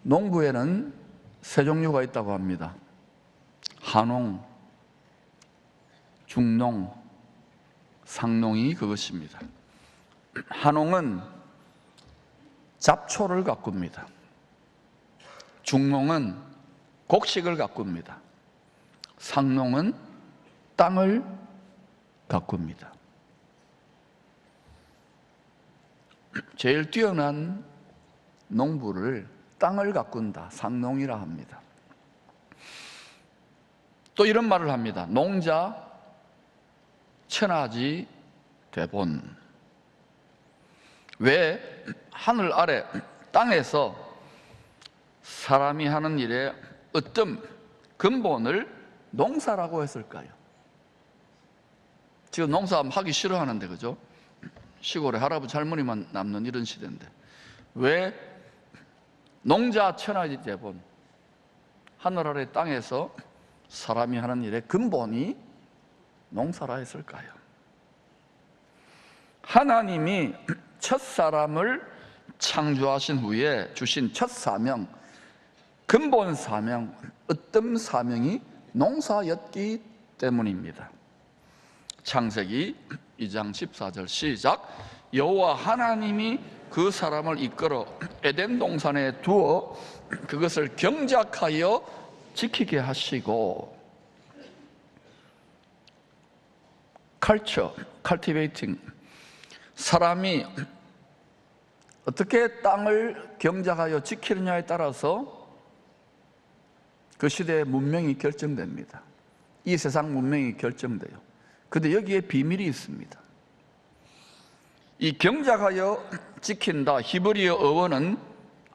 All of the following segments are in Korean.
농부에는 세 종류가 있다고 합니다. 하농, 중농, 상농이 그것입니다. 하농은 잡초를 가꿉니다. 중농은 곡식을 가꿉니다. 상농은 땅을 가꿉니다. 제일 뛰어난 농부를 땅을 가꾼다, 상농이라 합니다. 또 이런 말을 합니다. 농자 천하지 대본. 왜 하늘 아래 땅에서 사람이 하는 일의 어떤 근본을 농사라고 했을까요? 지금 농사하기 싫어하는데, 그죠? 시골에 할아버지 할머니만 남는 이런 시대인데 왜 농자 천하지 대본, 하늘 아래 땅에서 사람이 하는 일의 근본이 농사라 했을까요? 하나님이 첫 사람을 창조하신 후에 주신 첫 사명, 근본 사명, 어떤 사명이 농사였기 때문입니다. 창세기 2장 14절 시작. 여호와 하나님이 그 사람을 이끌어 에덴 동산에 두어 그것을 경작하여 지키게 하시고. cultivating, 사람이 어떻게 땅을 경작하여 지키느냐에 따라서 그 시대의 문명이 결정됩니다. 이 세상 문명이 결정돼요. 그런데 여기에 비밀이 있습니다. 이 경작하여 지킨다, 히브리어 어원은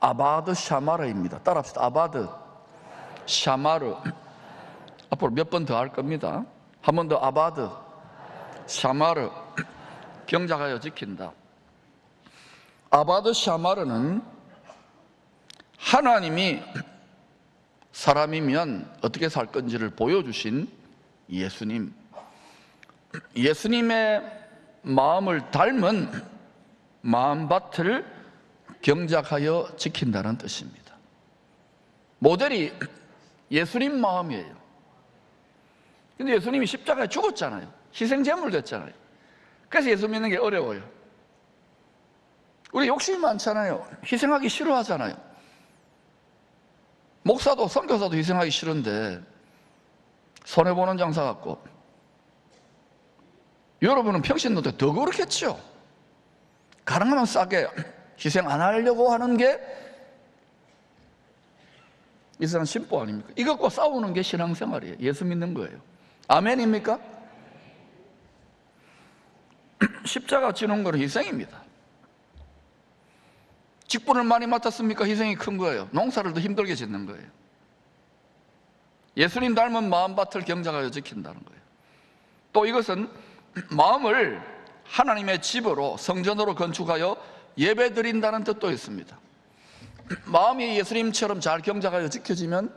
아바드 샤마르입니다. 따라합시다. 아바드 샤마르. 앞으로 몇 번 더 할 겁니다. 한 번 더. 아바드 샤마르, 경작하여 지킨다. 아바드 샤마르는 하나님이 사람이면 어떻게 살 건지를 보여주신 예수님, 예수님의 마음을 닮은 마음밭을 경작하여 지킨다는 뜻입니다. 모델이 예수님 마음이에요. 근데 예수님이 십자가에 죽었잖아요. 희생제물 됐잖아요. 그래서 예수 믿는 게 어려워요. 우리 욕심이 많잖아요. 희생하기 싫어하잖아요. 목사도 선교사도 희생하기 싫은데 손해보는 장사 같고, 여러분은 평신도때 더 그렇겠죠. 가능하면 싸게 희생 안 하려고 하는 게 이 세상 신보 아닙니까? 이것과 싸우는 게 신앙생활이에요. 예수 믿는 거예요. 아멘입니까? 십자가 지는 것은 희생입니다. 직분을 많이 맡았습니까? 희생이 큰 거예요. 농사를 더 힘들게 짓는 거예요. 예수님 닮은 마음밭을 경작하여 지킨다는 거예요. 또 이것은 마음을 하나님의 집으로, 성전으로 건축하여 예배 드린다는 뜻도 있습니다. 마음이 예수님처럼 잘 경작하여 지켜지면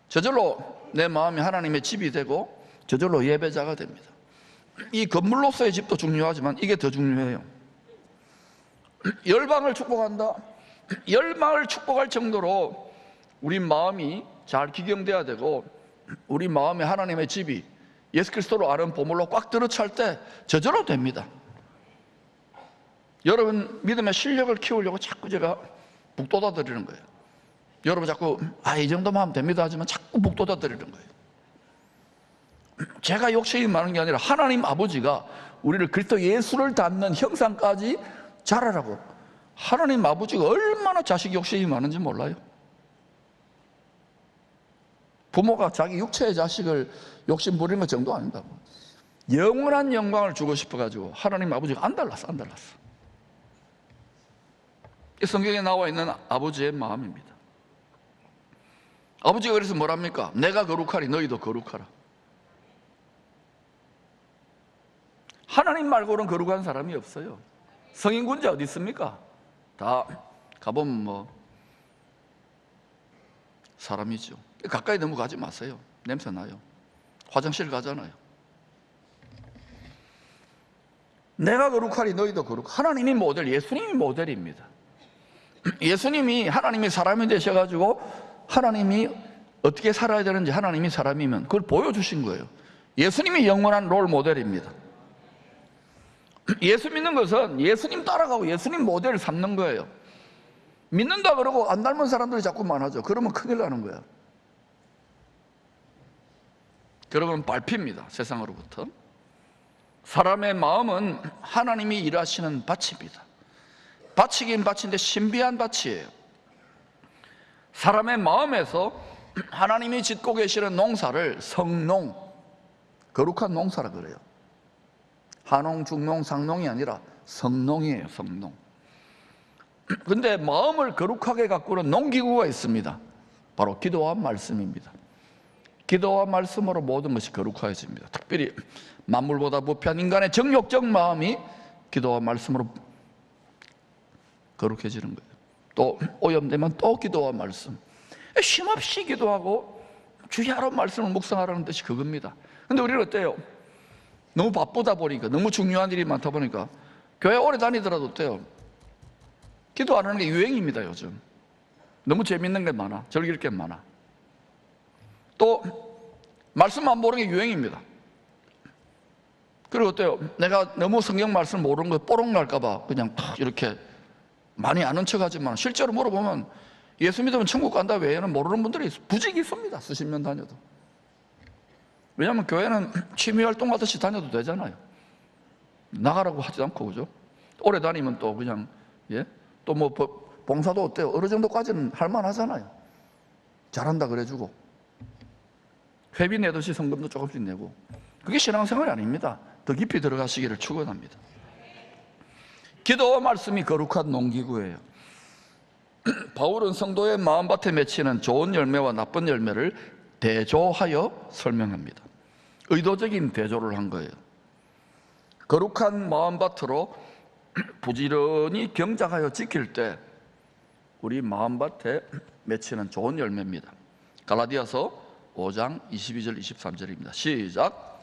저절로 내 마음이 하나님의 집이 되고 저절로 예배자가 됩니다. 이 건물로서의 집도 중요하지만 이게 더 중요해요. 열방을 축복한다. 열방을 축복할 정도로 우리 마음이 잘 기경돼야 되고, 우리 마음에 하나님의 집이 예수 그리스도로 아는 보물로 꽉 들어찰 때 저절로 됩니다. 여러분 믿음의 실력을 키우려고 자꾸 제가 북돋아 드리는 거예요. 여러분 자꾸 이 정도만 하면 됩니다 하지만 자꾸 북돋아 드리는 거예요. 제가 욕심이 많은 게 아니라 하나님 아버지가 우리를 그리스도 예수를 닮는 형상까지 자라라고. 하나님 아버지가 얼마나 자식 욕심이 많은지 몰라요? 부모가 자기 육체의 자식을 욕심 부리는 것 정도 아닌다고. 영원한 영광을 주고 싶어가지고 하나님 아버지가 안 달랐어. 이 성경에 나와 있는 아버지의 마음입니다. 아버지가 그래서 뭐랍니까? 내가 거룩하리 너희도 거룩하라. 하나님 말고는 거룩한 사람이 없어요. 성인군자 어디 있습니까? 다 가보면 사람이죠. 가까이 너무 가지 마세요. 냄새 나요. 화장실 가잖아요. 내가 거룩하리 너희도 거룩. 하나님이 모델, 예수님이 모델입니다. 예수님이 하나님이 사람이 되셔가지고 하나님이 어떻게 살아야 되는지 하나님이 사람이면 그걸 보여주신 거예요. 예수님이 영원한 롤 모델입니다. 예수 믿는 것은 예수님 따라가고 예수님 모델을 삼는 거예요. 믿는다 그러고 안 닮은 사람들이 자꾸 많아져. 그러면 큰일 나는 거야. 그러면 밟힙니다, 세상으로부터. 사람의 마음은 하나님이 일하시는 밭입니다. 밭이긴 밭인데 신비한 밭이에요. 사람의 마음에서 하나님이 짓고 계시는 농사를 성농, 거룩한 농사라 그래요. 한농, 중농, 상농이 아니라 성농이에요, 성농. 근데 마음을 거룩하게 가꾸는 농기구가 있습니다. 바로 기도와 말씀입니다. 기도와 말씀으로 모든 것이 거룩해집니다. 특별히 만물보다 부패한 인간의 정욕적 마음이 기도와 말씀으로 거룩해지는 거예요. 또 오염되면 또 기도와 말씀. 쉼없이 기도하고 주의 하루 말씀을 묵상하라는 뜻이 그겁니다. 근데 우리는 어때요? 너무 바쁘다 보니까, 너무 중요한 일이 많다 보니까 교회 오래 다니더라도 어때요? 기도 안 하는 게 유행입니다, 요즘. 너무 재밌는 게 많아, 즐길 게 많아. 또 말씀 안 보는 게 유행입니다. 그리고 어때요? 내가 너무 성경 말씀 모르는 거 뽀록 날까 봐 그냥 이렇게 많이 아는 척하지만 실제로 물어보면 예수 믿으면 천국 간다 외에는 모르는 분들이 부지기 있습니다. 수십 년 다녀도. 왜냐하면 교회는 취미활동 하듯이 다녀도 되잖아요. 나가라고 하지 않고, 그죠? 오래 다니면 또 그냥, 예? 또 뭐 봉사도 어때요? 어느 정도까지는 할만하잖아요. 잘한다 그래주고 회비 내듯이 성금도 조금씩 내고. 그게 신앙생활이 아닙니다. 더 깊이 들어가시기를 축원합니다. 기도와 말씀이 거룩한 농기구예요. 바울은 성도의 마음밭에 맺히는 좋은 열매와 나쁜 열매를 대조하여 설명합니다. 의도적인 대조를 한 거예요. 거룩한 마음밭으로 부지런히 경작하여 지킬 때 우리 마음밭에 맺히는 좋은 열매입니다. 갈라디아서 5장 22절 23절입니다. 시작.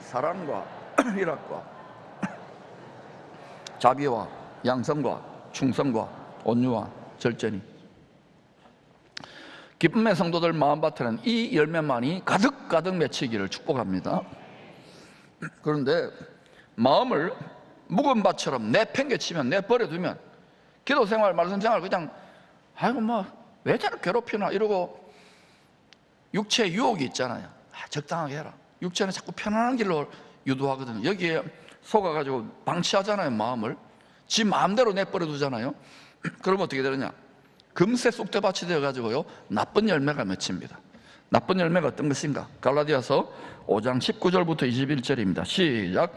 사랑과 희락과 자비와 양성과 충성과 온유와 절제니. 기쁨의 성도들 마음밭에는 이 열매만이 가득가득 맺히기를 축복합니다. 그런데 마음을 묵은 밭처럼 내팽개치면, 내버려두면 기도생활, 말씀생활 그냥 아이고 뭐 왜 저렇게 괴롭히나 이러고 육체 유혹이 있잖아요. 적당하게 해라. 육체는 자꾸 편안한 길로 유도하거든요. 여기에 속아가지고 방치하잖아요. 마음을 지 마음대로 내버려두잖아요. 그러면 어떻게 되느냐? 금세 쑥대밭이 되어가지고요 나쁜 열매가 맺힙니다. 나쁜 열매가 어떤 것인가? 갈라디아서 5장 19절부터 21절입니다. 시작.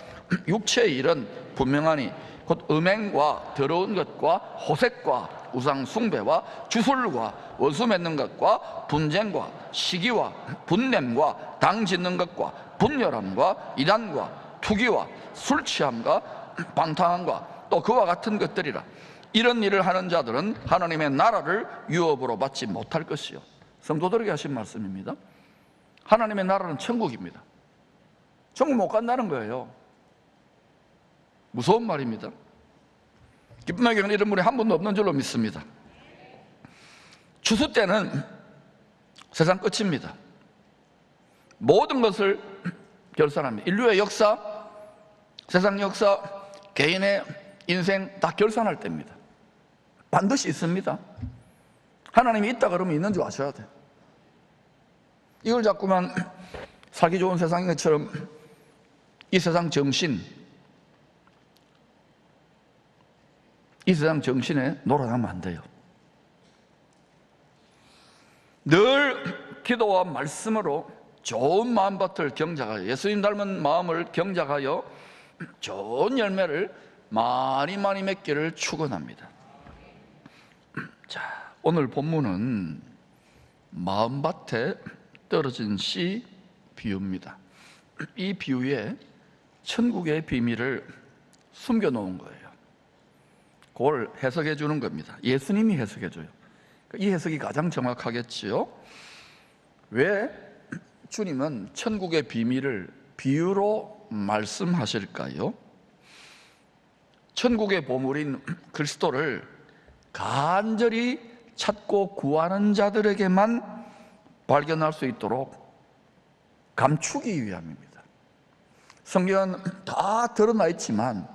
육체의 일은 분명하니 곧 음행과 더러운 것과 호색과 우상 숭배와 주술과 원수 맺는 것과 분쟁과 시기와 분냄과 당 짓는 것과 분열함과 이단과 투기와 술 취함과 방탕함과 또 그와 같은 것들이라. 이런 일을 하는 자들은 하나님의 나라를 유업으로 받지 못할 것이요. 성도들에게 하신 말씀입니다. 하나님의 나라는 천국입니다. 천국 못 간다는 거예요. 무서운 말입니다. 기쁨의 경은 이런 분이 한 분도 없는 줄로 믿습니다. 추수 때는 세상 끝입니다. 모든 것을 결산합니다. 인류의 역사, 세상 역사, 개인의 인생 다 결산할 때입니다. 반드시 있습니다. 하나님이 있다 그러면 있는 줄 아셔야 돼요. 이걸 자꾸만 살기 좋은 세상인 것처럼 이 세상 정신, 이 세상 정신에 놀아나면 안 돼요. 늘 기도와 말씀으로 좋은 마음밭을 경작하여, 예수님 닮은 마음을 경작하여 좋은 열매를 많이 많이 맺기를 축원합니다. 자, 오늘 본문은 마음밭에 떨어진 씨 비유입니다. 이 비유에 천국의 비밀을 숨겨놓은 거예요. 그걸 해석해 주는 겁니다. 예수님이 해석해 줘요. 이 해석이 가장 정확하겠지요. 왜 주님은 천국의 비밀을 비유로 말씀하실까요? 천국의 보물인 그리스도를 간절히 찾고 구하는 자들에게만 발견할 수 있도록 감추기 위함입니다. 성경은 다 드러나 있지만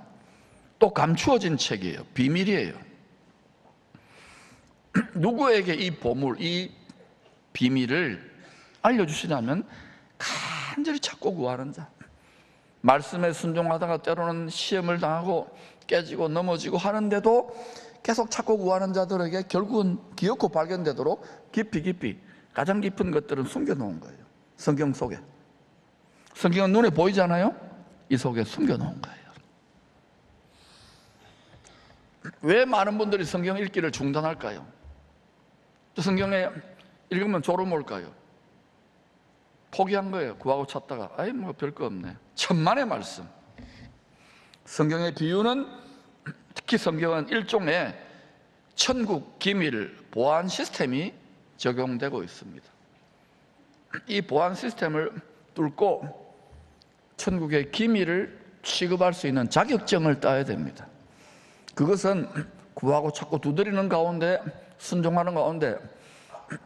또 감추어진 책이에요. 비밀이에요. 누구에게 이 보물, 이 비밀을 알려주시냐면 간절히 찾고 구하는 자, 말씀에 순종하다가 때로는 시험을 당하고 깨지고 넘어지고 하는데도 계속 찾고 구하는 자들에게 결국은 기어코 발견되도록 깊이 가장 깊은 것들은 숨겨놓은 거예요. 성경 속에. 성경은 눈에 보이잖아요. 이 속에 숨겨놓은 거예요. 왜 많은 분들이 성경 읽기를 중단할까요? 또 성경에 읽으면 졸음 올까요? 포기한 거예요. 구하고 찾다가 아이 뭐 별거 없네. 천만의 말씀. 성경의 비유는, 특히 성경은 일종의 천국 기밀 보안 시스템이 적용되고 있습니다. 이 보안 시스템을 뚫고 천국의 기밀을 취급할 수 있는 자격증을 따야 됩니다. 그것은 구하고 찾고 두드리는 가운데, 순종하는 가운데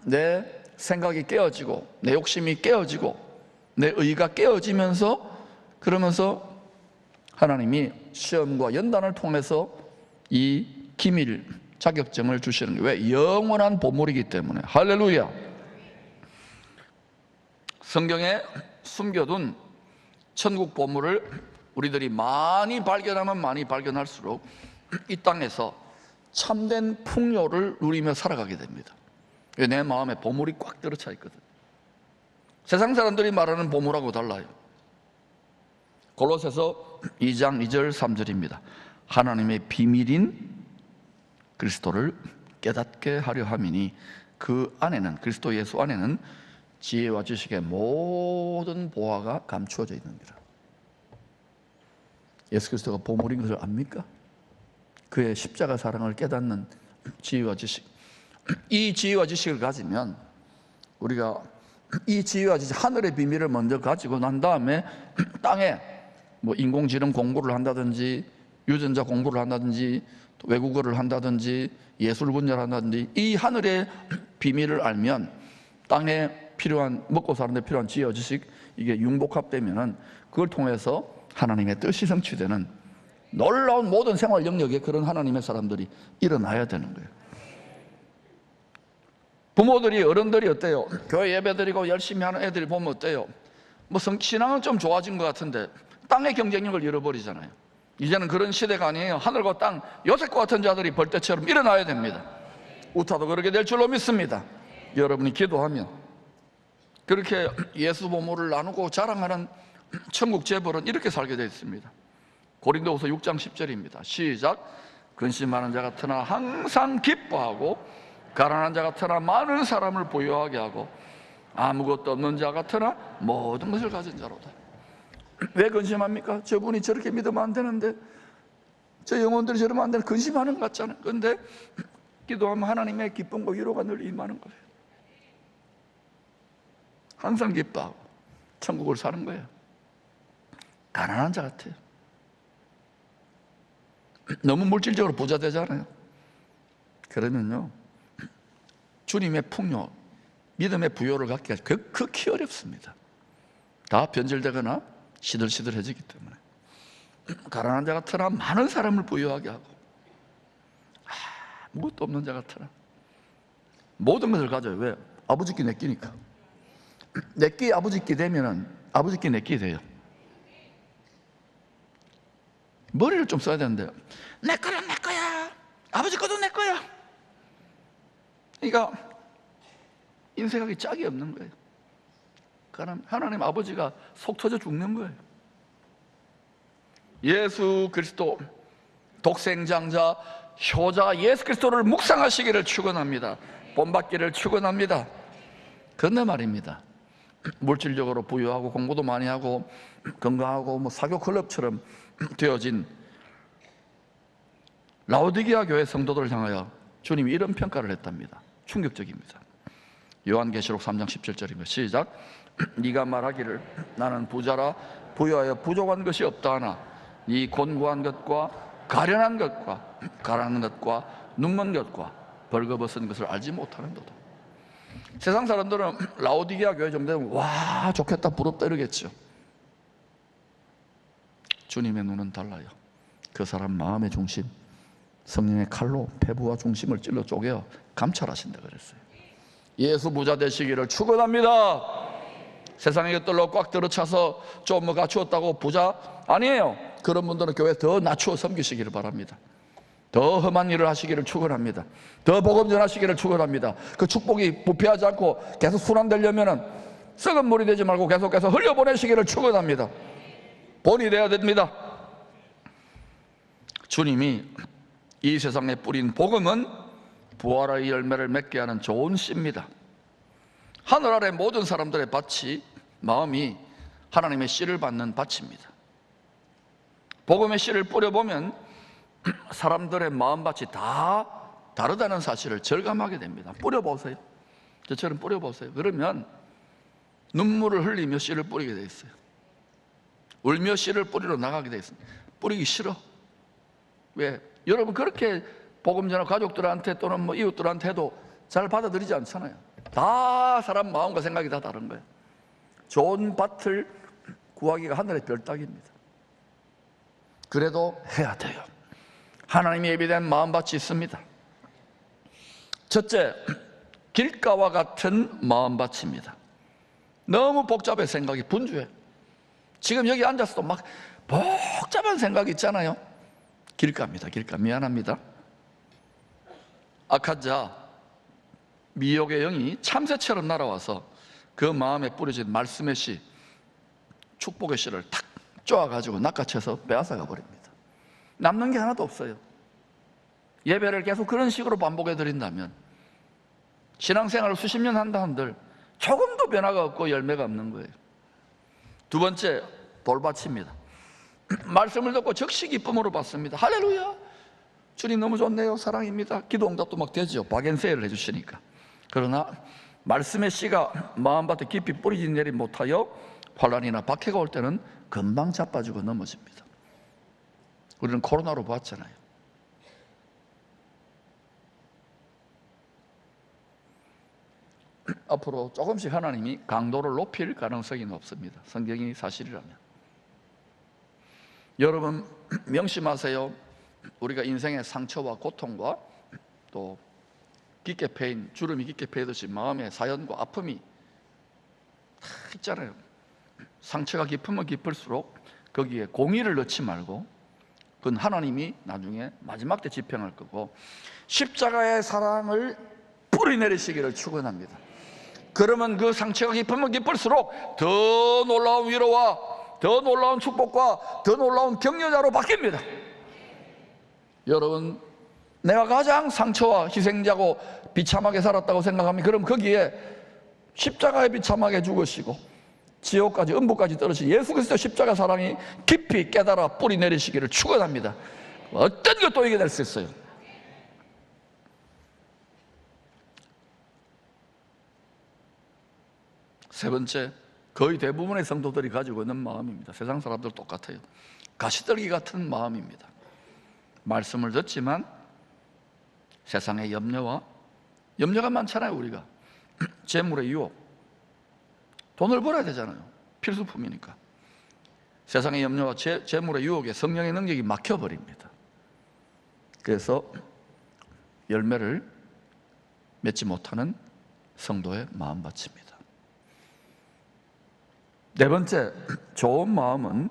내 생각이 깨어지고 내 욕심이 깨어지고 내 의가 깨어지면서, 그러면서 하나님이 시험과 연단을 통해서 이 기밀 자격증을 주시는 거예요. 왜? 영원한 보물이기 때문에. 할렐루야. 성경에 숨겨둔 천국 보물을 우리들이 많이 발견하면 많이 발견할수록 이 땅에서 참된 풍요를 누리며 살아가게 됩니다. 내 마음에 보물이 꽉 들어차 있거든. 세상 사람들이 말하는 보물하고 달라요. 골로새서 2장 2절 3절입니다. 하나님의 비밀인 그리스도를 깨닫게 하려 함이니 그 안에는, 그리스도 예수 안에는 지혜와 지식의 모든 보화가 감추어져 있느니라. 예수 그리스도가 보물인 것을 압니까? 그의 십자가 사랑을 깨닫는 지혜와 지식, 이 지혜와 지식을 가지면 우리가 이 지혜와 지식, 하늘의 비밀을 먼저 가지고 난 다음에 땅에 뭐 인공지능 공부를 한다든지 유전자 공부를 한다든지 외국어를 한다든지 예술 분야를 한다든지 이 하늘의 비밀을 알면 땅에 필요한, 먹고 사는 데 필요한 지혜와 지식, 이게 융복합되면은 그걸 통해서 하나님의 뜻이 성취되는 놀라운 모든 생활 영역에 그런 하나님의 사람들이 일어나야 되는 거예요. 부모들이, 어른들이 어때요? 교회 예배드리고 열심히 하는 애들이 보면 어때요? 뭐 신앙은 좀 좋아진 것 같은데 땅의 경쟁력을 잃어버리잖아요. 이제는 그런 시대가 아니에요. 하늘과 땅, 요셉과 같은 자들이 벌떼처럼 일어나야 됩니다. 우타도 그렇게 될 줄로 믿습니다. 여러분이 기도하면 그렇게 예수 보물을 나누고 자랑하는 천국 재벌은 이렇게 살게 되어 있습니다. 고린도후서 6장 10절입니다. 시작. 근심하는 자 같으나 항상 기뻐하고 가난한 자 같으나 많은 사람을 부유하게 하고 아무것도 없는 자 같으나 모든 것을 가진 자로다. 왜 근심합니까? 저분이 저렇게 믿으면 안 되는데, 저 영혼들이 저러면 안 되는데 근심하는 것 같잖아요. 그런데 기도하면 하나님의 기쁨과 위로가 늘 임하는 거예요. 항상 기뻐하고 천국을 사는 거예요. 가난한 자 같아요. 너무 물질적으로 부자 되잖아요. 그러면요, 주님의 풍요, 믿음의 부요를 갖기가 극히 어렵습니다. 다 변질되거나 시들시들해지기 때문에. 가난한 자 같으나 많은 사람을 부유하게 하고 아무것도 없는 자 같으나 모든 것을 가져요. 왜? 아버지께 내끼니까. 내끼 아버지께 되면은 아버지께 내끼 돼요. 머리를 좀 써야 되는데요. 내 거는 내 거야, 아버지 것도 내 거야. 그러니까 인생하기 짝이 없는 거예요. 하나님 아버지가 속 터져 죽는 거예요. 예수 그리스도 독생장자 효자 예수 그리스도를 묵상하시기를 축원합니다. 본받기를 축원합니다. 그런데 말입니다, 물질적으로 부유하고 공부도 많이 하고 건강하고 뭐 사교 클럽처럼 되어진 라오디게아 교회 성도들을 향하여 주님이 이런 평가를 했답니다. 충격적입니다. 요한계시록 3장 17절입니다. 시작. 네가 말하기를 나는 부자라 부유하여 부족한 것이 없다 하나 네 곤고한 것과 가련한 것과 가라는 것과 눈먼 것과 벌거벗은 것을 알지 못하는도다. 세상 사람들은 라오디게아 교회 좀 되면 와 좋겠다 부럽다 이러겠죠. 주님의 눈은 달라요. 그 사람 마음의 중심, 성령의 칼로 폐부와 중심을 찔러 쪼개어 감찰하신다 그랬어요. 예수 부자 되시기를 축원합니다. 세상의 것들로 꽉 들어차서 좀 뭐 갖추었다고 부자 아니에요. 그런 분들은 교회 더 낮추어 섬기시기를 바랍니다. 더 험한 일을 하시기를 축원합니다. 더 복음 전하시기를 축원합니다. 그 축복이 부패하지 않고 계속 순환되려면 썩은 물이 되지 말고 계속해서 흘려보내시기를 축원합니다. 본이 되어야 됩니다. 주님이 이 세상에 뿌린 복음은 부활의 열매를 맺게 하는 좋은 씨입니다. 하늘 아래 모든 사람들의 밭이 마음이 하나님의 씨를 받는 밭입니다. 복음의 씨를 뿌려보면 사람들의 마음밭이 다 다르다는 사실을 절감하게 됩니다. 뿌려보세요. 저처럼 뿌려보세요. 그러면 눈물을 흘리며 씨를 뿌리게 돼 있어요. 울며 씨를 뿌리러 나가게 돼 있습니다. 뿌리기 싫어. 왜? 여러분 그렇게 복음 전하 가족들한테 또는 뭐 이웃들한테 해도 잘 받아들이지 않잖아요. 다 사람 마음과 생각이 다 다른 거예요. 좋은 밭을 구하기가 하늘의 별 따기입니다. 그래도 해야 돼요. 하나님이 예비된 마음밭이 있습니다. 첫째, 길가와 같은 마음밭입니다. 너무 복잡해. 생각이 분주해. 지금 여기 앉아서도 막 복잡한 생각이 있잖아요. 길가입니다. 길가. 미안합니다. 악한 자 미혹의 영이 참새처럼 날아와서 그 마음에 뿌려진 말씀의 씨, 축복의 씨를 탁 쪼아가지고 낚아채서 빼앗아가 버립니다. 남는 게 하나도 없어요. 예배를 계속 그런 식으로 반복해 드린다면, 신앙생활을 수십 년 한다 한들 조금도 변화가 없고 열매가 없는 거예요. 두 번째, 돌밭입니다. 말씀을 듣고 즉시 기쁨으로 받습니다. 할렐루야, 주님 너무 좋네요, 사랑입니다. 기도 응답도 막 되죠. 박앤세일을 해주시니까. 그러나 말씀의 씨가 마음밭에 깊이 뿌리지 내리 못하여 환란이나 박해가 올 때는 금방 자빠지고 넘어집니다. 우리는 코로나로 봤잖아요. 앞으로 조금씩 하나님이 강도를 높일 가능성이 높습니다. 성경이 사실이라면. 여러분 명심하세요. 우리가 인생의 상처와 고통과 또 깊게 패인, 주름이 깊게 패듯이 마음의 사연과 아픔이 다 있잖아요. 상처가 깊으면 깊을수록 거기에 공의를 넣지 말고, 그건 하나님이 나중에 마지막 때 집행할 거고, 십자가의 사랑을 뿌리내리시기를 축원합니다. 그러면 그 상처가 깊으면 깊을수록 더 놀라운 위로와 더 놀라운 축복과 더 놀라운 격려자로 바뀝니다. 여러분, 내가 가장 상처와 희생자고 비참하게 살았다고 생각하면, 그럼 거기에 십자가에 비참하게 죽으시고 지옥까지 음부까지 떨어지신 예수 그리스도 십자가 사랑이 깊이 깨달아 뿌리 내리시기를 축원합니다. 어떤 것도 이겨낼 수 있어요. 세 번째, 거의 대부분의 성도들이 가지고 있는 마음입니다. 세상 사람들 똑같아요. 가시떨기 같은 마음입니다. 말씀을 듣지만 세상의 염려가 많잖아요. 우리가 재물의 유혹, 돈을 벌어야 되잖아요. 필수품이니까. 세상의 염려와 재물의 유혹에 성령의 능력이 막혀버립니다. 그래서 열매를 맺지 못하는 성도의 마음밭입니다. 네 번째, 좋은 마음은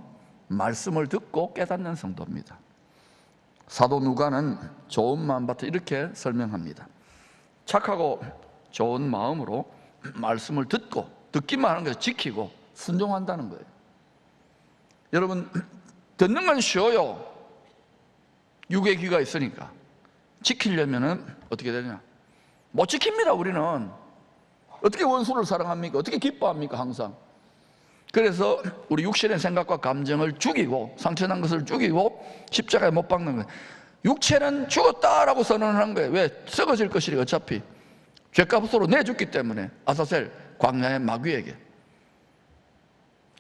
말씀을 듣고 깨닫는 성도입니다. 사도 누가는 좋은 마음밭을 이렇게 설명합니다. 착하고 좋은 마음으로 말씀을 듣고, 듣기만 하는 것을 지키고 순종한다는 거예요. 여러분, 듣는 건 쉬워요. 육의 귀가 있으니까. 지키려면 어떻게 되냐? 못 지킵니다. 우리는 어떻게 원수를 사랑합니까? 어떻게 기뻐합니까? 항상. 그래서 우리 육신의 생각과 감정을 죽이고, 상처난 것을 죽이고 십자가에 못 박는 거예요. 육체는 죽었다라고 선언하는 거예요. 왜? 썩어질 것이니 어차피 죄값으로 내줬기 때문에. 아사셀 광야의 마귀에게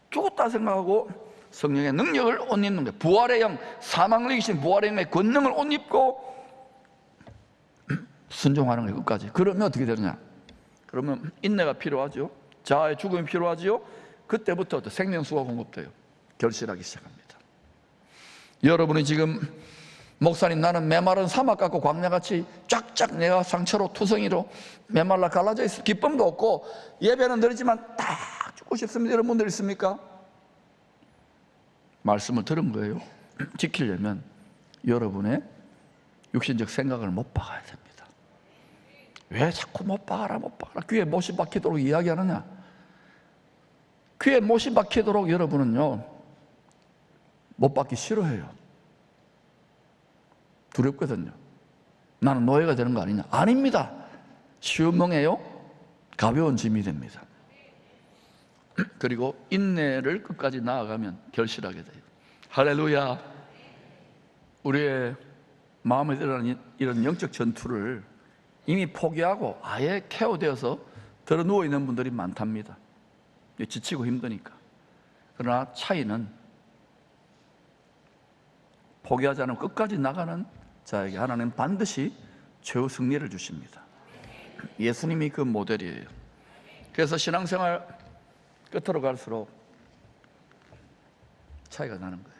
죽었다 생각하고 성령의 능력을 옷 입는 거예요. 부활의 영, 사망을 이기신 부활의 영의 권능을 옷 입고 순종하는 거예요. 끝까지. 그러면 어떻게 되느냐? 그러면 인내가 필요하죠. 자아의 죽음이 필요하지요. 그때부터 생명수가 공급돼요. 결실하기 시작합니다. 여러분이 지금 목사님 나는 메마른 사막 같고 광야같이 쫙쫙 내가 상처로 투성이로 메말라 갈라져 있어 기쁨도 없고 예배는 드리지만 딱 죽고 싶습니다. 이런 분들 있습니까? 말씀을 들은 거예요. 지키려면 여러분의 육신적 생각을 못 박아야 됩니다. 왜 자꾸 못 박아라 귀에 못이 박히도록 이야기하느냐? 귀에 못이 박히도록 여러분은요 못 박기 싫어해요. 두렵거든요. 나는 노예가 되는 거 아니냐? 아닙니다. 쉬운 멍에요 가벼운 짐이 됩니다. 그리고 인내를 끝까지 나아가면 결실하게 돼요. 할렐루야. 우리의 마음에 일어나는 이런 영적 전투를 이미 포기하고 아예 KO되어서 들어 누워 있는 분들이 많답니다. 지치고 힘드니까. 그러나 차이는 포기하지 않으면 끝까지 나가는 자에게 하나님 반드시 최후 승리를 주십니다. 예수님이 그 모델이에요. 그래서 신앙생활 끝으로 갈수록 차이가 나는 거예요.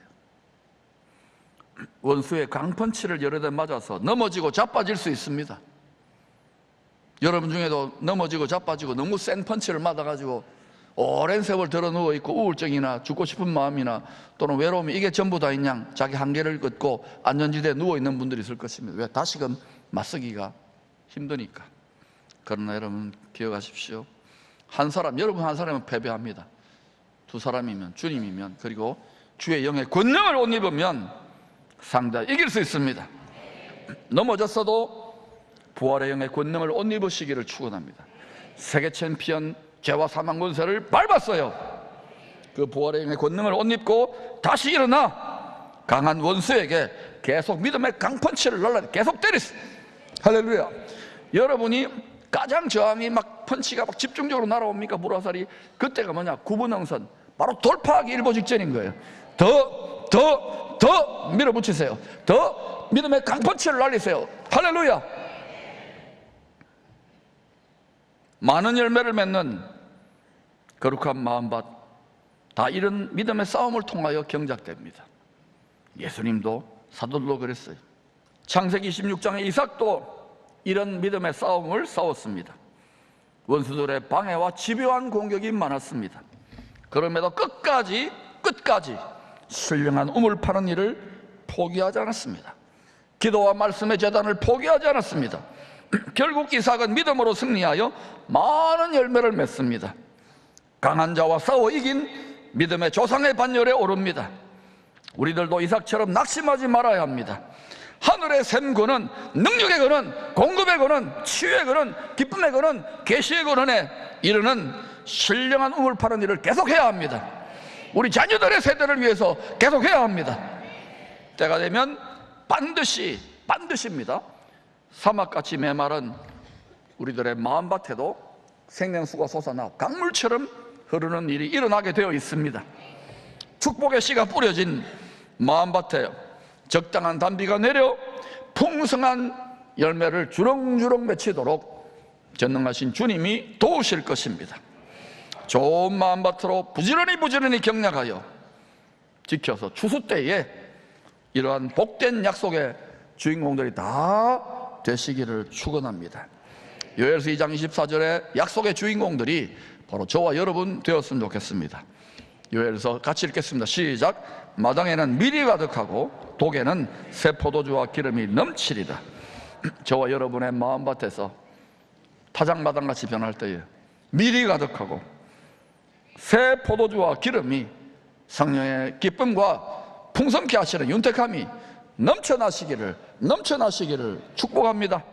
원수의 강펀치를 여러 대 맞아서 넘어지고 자빠질 수 있습니다. 여러분 중에도 넘어지고 자빠지고 너무 센 펀치를 맞아가지고 오랜 세월 들어 누워있고 우울증이나 죽고 싶은 마음이나 또는 외로움이 이게 전부 다인 양 자기 한계를 긋고 안전지대에 누워있는 분들이 있을 것입니다. 왜? 다시금 맞서기가 힘드니까. 그러나 여러분 기억하십시오. 한 사람, 여러분 한 사람은 패배합니다. 두 사람이면, 주님이면, 그리고 주의 영의 권능을 옷 입으면 상대가 이길 수 있습니다. 넘어졌어도 부활의 영의 권능을 옷 입으시기를 축원합니다. 세계 챔피언 죄와 사망 권세를 밟았어요. 그 부활의 영의 권능을 옷 입고 다시 일어나 강한 원수에게 계속 믿음의 강펀치를 날라 계속 때리세요. 할렐루야. 여러분이 가장 저항이 막 펀치가 막 집중적으로 날아옵니까? 불화살이. 그때가 뭐냐? 구분응선, 바로 돌파하기 일보 직전인 거예요. 더 밀어붙이세요. 더 믿음의 강펀치를 날리세요. 할렐루야. 많은 열매를 맺는 거룩한 마음밭, 다 이런 믿음의 싸움을 통하여 경작됩니다. 예수님도 사도들도 그랬어요. 창세기 26장의 이삭도 이런 믿음의 싸움을 싸웠습니다. 원수들의 방해와 집요한 공격이 많았습니다. 그럼에도 끝까지 신령한 우물 파는 일을 포기하지 않았습니다. 기도와 말씀의 재단을 포기하지 않았습니다. 결국 이삭은 믿음으로 승리하여 많은 열매를 맺습니다. 강한 자와 싸워 이긴 믿음의 조상의 반열에 오릅니다. 우리들도 이삭처럼 낙심하지 말아야 합니다. 하늘의 샘근은, 능력의 근은, 공급의 근은, 치유의 근은, 기쁨의 근은, 계시의 근원에 이르는 신령한 우물 파는 일을 계속해야 합니다. 우리 자녀들의 세대를 위해서 계속해야 합니다. 때가 되면 반드시입니다. 사막같이 메마른 우리들의 마음밭에도 생명수가 솟아나 강물처럼 흐르는 일이 일어나게 되어 있습니다. 축복의 씨가 뿌려진 마음밭에 적당한 단비가 내려 풍성한 열매를 주렁주렁 맺히도록 전능하신 주님이 도우실 것입니다. 좋은 마음밭으로 부지런히 경략하여 지켜서 추수 때에 이러한 복된 약속의 주인공들이 다 되시기를 축원합니다. 요엘서 2장 24절에 약속의 주인공들이 바로 저와 여러분 되었으면 좋겠습니다. 요엘서 같이 읽겠습니다. 시작. 마당에는 밀이 가득하고 독에는 새 포도주와 기름이 넘치리다. 저와 여러분의 마음밭에서 타작마당같이 변할 때에 밀이 가득하고 새 포도주와 기름이 성령의 기쁨과 풍성케 하시는 윤택함이 넘쳐나시기를 축복합니다.